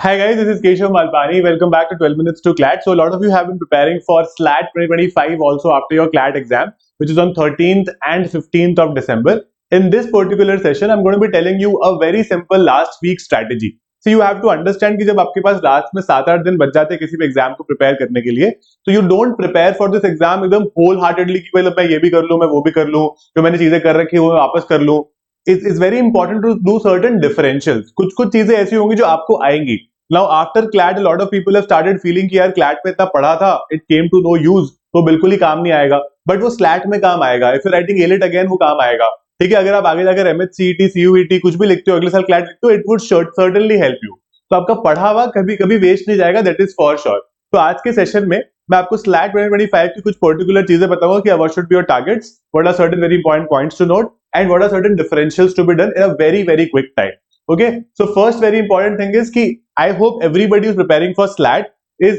Hi guys, this is Keshav Malpani. Welcome back to 12 Minutes to CLAT. So a lot of you have been preparing for SLAT 2025 also after your CLAT exam, which is on 13th and 15th of December. In this particular session, I'm going to be telling you a very simple last week strategy. So you have to understand कि जब आपके पास last में 7-8 दिन बच जाते हैं किसी भी एग्जाम को प्रिपेयर करने के लिए, तो you don't prepare for this exam एकदम होल हार्टेडली कि मतलब मैं ये भी कर लूं, मैं वो भी कर लूं, जो मैंने चीजें कर रखी है वो मैं वापस कर लूं. It's very important to do certain differentials. कुछ कुछ चीजें ऐसी होंगी जो आपको आएंगी. Now after CLAT a lot of people have started feeling कि यार CLAT में इतना पढ़ा था, it came to no use, तो बिल्कुल ही काम नहीं आएगा. बट वो SLAT में काम आएगा. If you're writing ALET again वो काम आएगा. ठीक है, अगर आप आगे जाकर MH CET CUET कुछ भी लिखते हो, अगले साल CLAT लिखते हो, it would certainly help you. तो आपका पढ़ा हुआ कभी कभी वेस्ट नहीं जाएगा, that is for sure. तो आज के सेशन में मैं आपको SLAT 2025 की कुछ पर्टिकुलर चीजें बताऊंगा कि what should be your targets, what are certain very important points to note, and what are certain differentials to be done in a very quick time. Okay, so first very important thing is कि I hope everybody who's preparing for SLAT is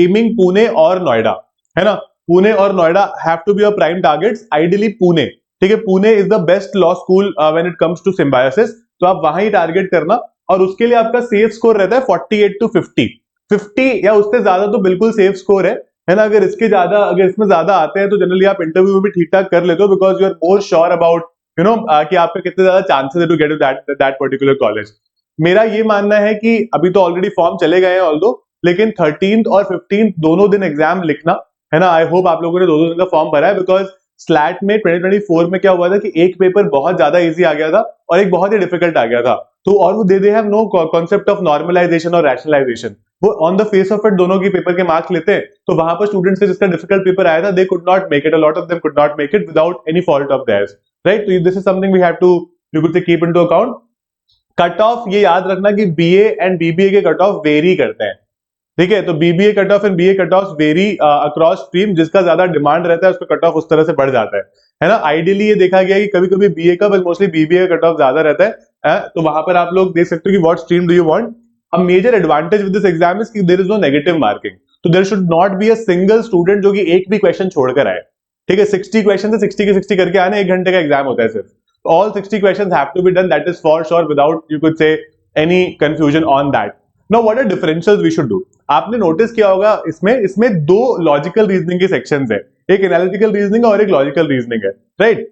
aiming Pune or Noida, है ना. Pune or Noida have to be your prime targets. Ideally Pune, ठीक है. Pune is the best law school when it comes to symbiosis. तो आप वहां ही target करना और उसके लिए आपका सेफ स्कोर रहता है 48 to 50 या उससे ज्यादा तो बिल्कुल सेफ स्कोर है ना. अगर इसमें ज्यादा आते हैं तो जनरली आप इंटरव्यू में भी ठीक ठाक कर लेते हो because you are more sure about कि आपके कितने ज्यादा चांसेस है to get that particular college. मेरा ये मानना है कि अभी तो ऑलरेडी फॉर्म चले गए हैं ऑल्दो, लेकिन 13th और 15th दोनों दिन एग्जाम लिखना है ना. आई होप आप लोगों ने दो दिन का फॉर्म भरा है बिकॉज स्लैट में 2024 में क्या हुआ था कि एक पेपर बहुत ज्यादा इजी आ गया था और एक बहुत ही डिफिकल्ट आ गया था. तो और वो they have no concept of normalization और रैशनलाइजेशन. वो on the face of it दोनों की पेपर के मार्क्स लेते हैं. तो वहां पर स्टूडेंट्स से जिसका डिफिकल्ट पेपर आया था they could not make it, a lot of them could not make it without any fault of theirs, right. तो this is something we have to you could say keep into account. Cut off ये याद रखना कि BA and BBA के cut off vary करते हैं, ठीक है. तो BBA cut off and BA cut off vary across stream. जिसका ज्यादा डिमांड रहता है उसका कट ऑफ उस तरह से बढ़ जाता है ना. आइडियली ये देखा गया कि कभी कभी बीए का बट मोस्टली बीबीए का कट ऑफ ज्यादा रहता है. तो वहां पर आप लोग देख सकते हो कि what stream do you want. A major advantage with this exam is कि there is no negative marking. तो there should not be a single student जो कि एक भी क्वेश्चन छोड़कर आए, ठीक है. 60 क्वेश्चन है, 60 के 60 करके आने, 1 घंटे का एग्जाम होता है सिर्फ. All 60 questions have to be done, that is for sure without you could say any confusion on that. Now what are differentials we should do. आपने नोटिस किया होगा इसमें दो लॉजिकल रीजनिंग के सेक्शंस है, एक एनालिटिकल रीजनिंग और एक लॉजिकल रीजनिंग है, राइट.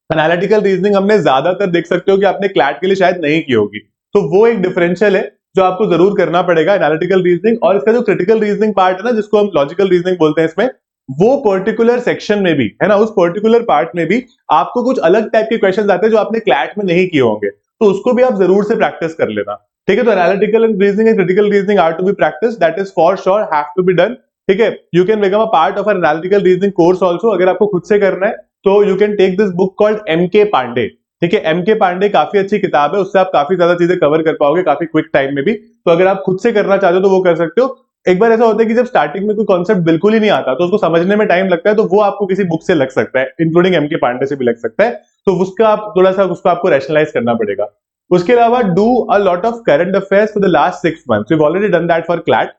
एनालिटिकल रीजनिंग हमने ज्यादातर देख सकते हो कि आपने क्लैट के लिए शायद नहीं की होगी, तो वो एक डिफरेंशियल है जो आपको जरूर करना पड़ेगा, एनालिटिकल रीजनिंग. और इसका जो क्रिटिकल रीजनिंग पार्ट है ना, जिसको हम लॉजिकल रीजनिंग बोलते हैं, इसमें वो पर्टिकुलर सेक्शन में भी है ना, उस पर्टिकुलर पार्ट में भी आपको कुछ अलग टाइप के क्वेश्चंस आते हैं जो आपने क्लैट में नहीं किए होंगे, तो उसको भी आप जरूर से प्रैक्टिस कर लेना, ठीक है. तो analytical reasoning and critical reasoning are to be practice, that is for sure have to be done, ठीक है. You can become a part of an analytical reasoning course also. अगर आपको खुद से करना है तो you can take this book called MK Pandey, ठीक है. एमके पांडे काफी अच्छी किताब है, उससे आप काफी ज्यादा चीजें कवर कर पाओगे काफी क्विक टाइम में भी. तो अगर आप खुद से करना चाहते हो तो वो कर सकते हो. एक बार ऐसा होता है कि जब स्टार्टिंग में कोई कॉन्सेप्ट बिल्कुल ही नहीं आता तो उसको समझने में टाइम लगता है, तो वो आपको किसी बुक से लग सकता है, इंक्लूडिंग एमके पांडे से भी लग सकता है. तो उसका आप थोड़ा सा उसको आपको रैशनलाइज करना पड़ेगा. उसके अलावा do a lot of current affairs for the last 6 months. We have already done that for CLAT,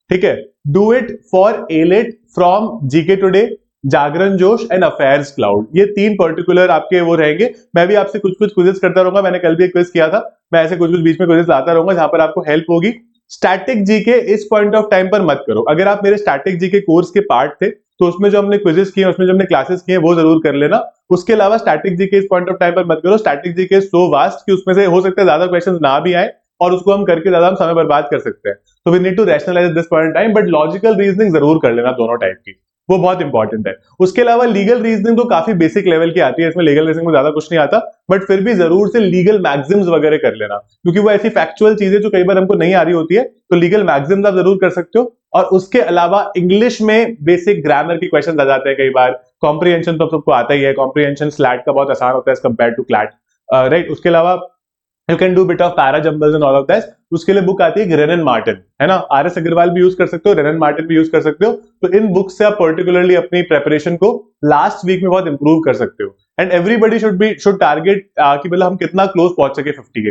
ठीक है. Do it for AILET from GK today, Jagran Josh and affairs cloud. ये 3 पर्टिकुलर आपके वो रहेंगे. मैं भी आपसे कुछ क्विज़ेस करता रहूंगा, मैंने कल भी एक क्विज किया था, मैं ऐसे कुछ बीच में क्विज़ेस लाता रहूंगा जहां पर आपको हेल्प होगी. स्टैटिक जीके इस पॉइंट ऑफ टाइम पर मत करो. अगर आप मेरे स्टैटिक जीके कोर्स के पार्ट थे तो उसमें जो हमने क्विज़ेस किए, उसमें जो हमने क्लासेस किए वो जरूर कर लेना. उसके अलावा स्टैटिक जीके इस पॉइंट ऑफ टाइम पर मत करो. स्टैटिक जीके सो वास्ट कि उसमें से हो सकता है ज्यादा क्वेश्चंस ना भी आए और उसको हम करके ज्यादा हम समय बर्बाद कर सकते हैं. तो we need to rationalize this point time. But logical reasoning जरूर कर लेना दोनों टाइप की, वो बहुत इंपॉर्टेंट है. उसके अलावा लीगल रीजनिंग तो काफी बेसिक लेवल की आती है, इसमें लीगल रीजनिंग में ज्यादा कुछ नहीं आता, बट फिर भी जरूर से लीगल मैक्सिम्स वगैरह कर लेना, क्योंकि वो ऐसी फैक्चुअल चीजें जो कई बार हमको नहीं आ रही होती है. तो लीगल मैक्सिम्स आप जरूर कर सकते हो. और उसके अलावा इंग्लिश में बेसिक ग्रामर के क्वेश्चन आ जाते हैं कई बार. कॉम्प्रिहेंशन तो सबको आता ही है, कॉम्प्रिहेंशन स्लैट का बहुत आसान होता है as compare to CLAT, right. उसके अलावा you can do bit of para jumbles and all of that. उसके लिए बुक आती है रेनन मार्टिन, है ना. आर.एस. अग्रवाल भी यूज कर सकते हो, रेनन मार्टिन भी यूज कर सकते हो. तो इन बुक से आप पर्टिकुलरली अपनी प्रेपरेशन को लास्ट वीक में बहुत इंप्रूव कर सकते हो. एंड एवरीबडी शुड टारगेट कि मतलब हम कितना क्लोज पहुंच सके 50 के,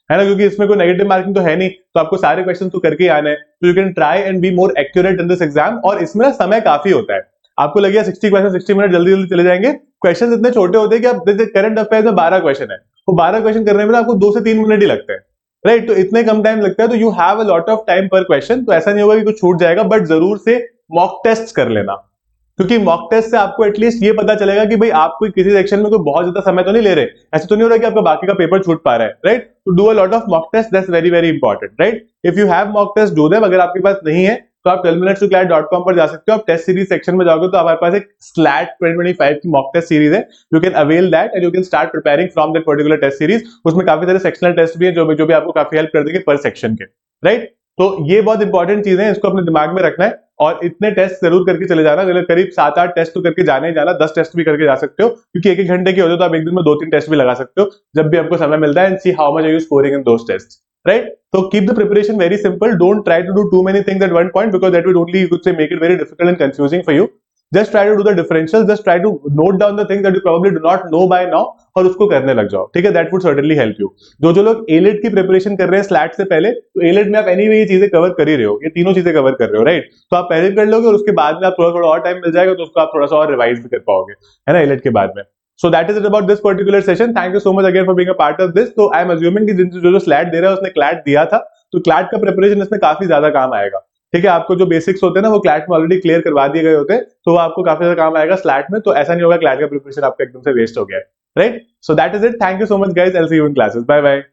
है ना, क्योंकि इसमें कोई नेगेटिव मार्किंग तो है नहीं, तो आपको सारे क्वेश्चन तो करके ही आने हैं. तो you can try and be more accurate in this exam. और इसमें ना समय काफी होता है. आपको लगेगा 60 क्वेश्चन 60 मिनट जल्दी जल्दी चले जाएंगे. क्वेश्चन इतने छोटे होते हैं कि आप करंट अफेयर में 12 क्वेश्चन है, वो 12 क्वेश्चन करने में आपको 2 से 3 मिनट ही लगते हैं. राइट तो इतने कम टाइम लगता है, तो you have a lot of time पर क्वेश्चन, तो ऐसा नहीं होगा कि कुछ छूट जाएगा, बट जरूर से मॉक टेस्ट कर लेना, क्योंकि मॉक टेस्ट से आपको एटलीस्ट ये पता चलेगा कि भाई आप कोई किसी सेक्शन में कोई बहुत ज्यादा समय तो नहीं ले रहे, ऐसे तो नहीं हो रहा कि आपका बाकी का पेपर छूट पा रहा है, राइट। तो do a lot of mock test, that's very very important, right. If you have mock test do them, अगर आपके पास नहीं है तो आप 12minutestoclass.com पर जा सकते हो, आप टेस्ट सीरीज सेक्शन में जाओगे तो हमारे पास एक स्लैट 2025 की मॉक टेस्ट सीरीज है, you can avail that and you can start preparing from that particular test series. उसमें काफी सारे सेक्शनल टेस्ट भी है जो भी आपको काफी हेल्प कर देंगे पर सेक्शन के, राइट। तो ये बहुत इंपॉर्टेंट चीजें हैं, इसको अपने दिमाग में रखना है और इतने टेस्ट जरूर करके चले जाना, करीब 7-8 टेस्ट तो करके जाने ही जाना, 10 टेस्ट भी करके जा सकते हो, क्योंकि एक घंटे के होते तो आप एक दिन में 2-3 टेस्ट भी लगा सकते हो जब भी आपको समय मिलता है, and see how much are you scoring in those test, right? So keep the preparation very simple. Don't try to do too many things at one point because that would only, you could say, make it very difficult and confusing for you. Just try to do the differentials. Just try to note down the things that you probably do not know by now और उसको करने लग जाओ, ठीक है? That would certainly help you. जो लोग elite की प्रिपरेशन कर रहे हैं स्लैट से पहले, तो एलिट में आप एनीवे ये चीजें कवर कर ही रहे हो, ये तीनों चीजें कवर कर रहे हो, राइट? तो आप पहले कर लोगे और उसके बाद में आप थोड़ा थोड़ा और टाइम मिल जाएगा तो उसको आप थोड़ा सा और रिवाइज भी कर पाओगे, है ना, एलिट के बाद में। So that is it about this particular session. Thank you so much again for being a part of this. So I am assuming कि जो स्लैट दे रहा है उसने क्लैट दिया था, तो क्लैट का प्रिपरेशन इसमें काफी ज्यादा काम आएगा, ठीक है। आपको जो बेसिक्स होते हैं ना वो क्लैट में ऑलरेडी क्लियर करवा दिए गए होते हैं, तो वो आपको काफी ज्यादा काम आएगा स्लैट में, तो ऐसा नहीं होगा क्लैट का प्रिपरेशन आपका एकदम से वेस्ट हो गया है, right. So that is it, thank you so much guys, I will see you in classes, bye bye.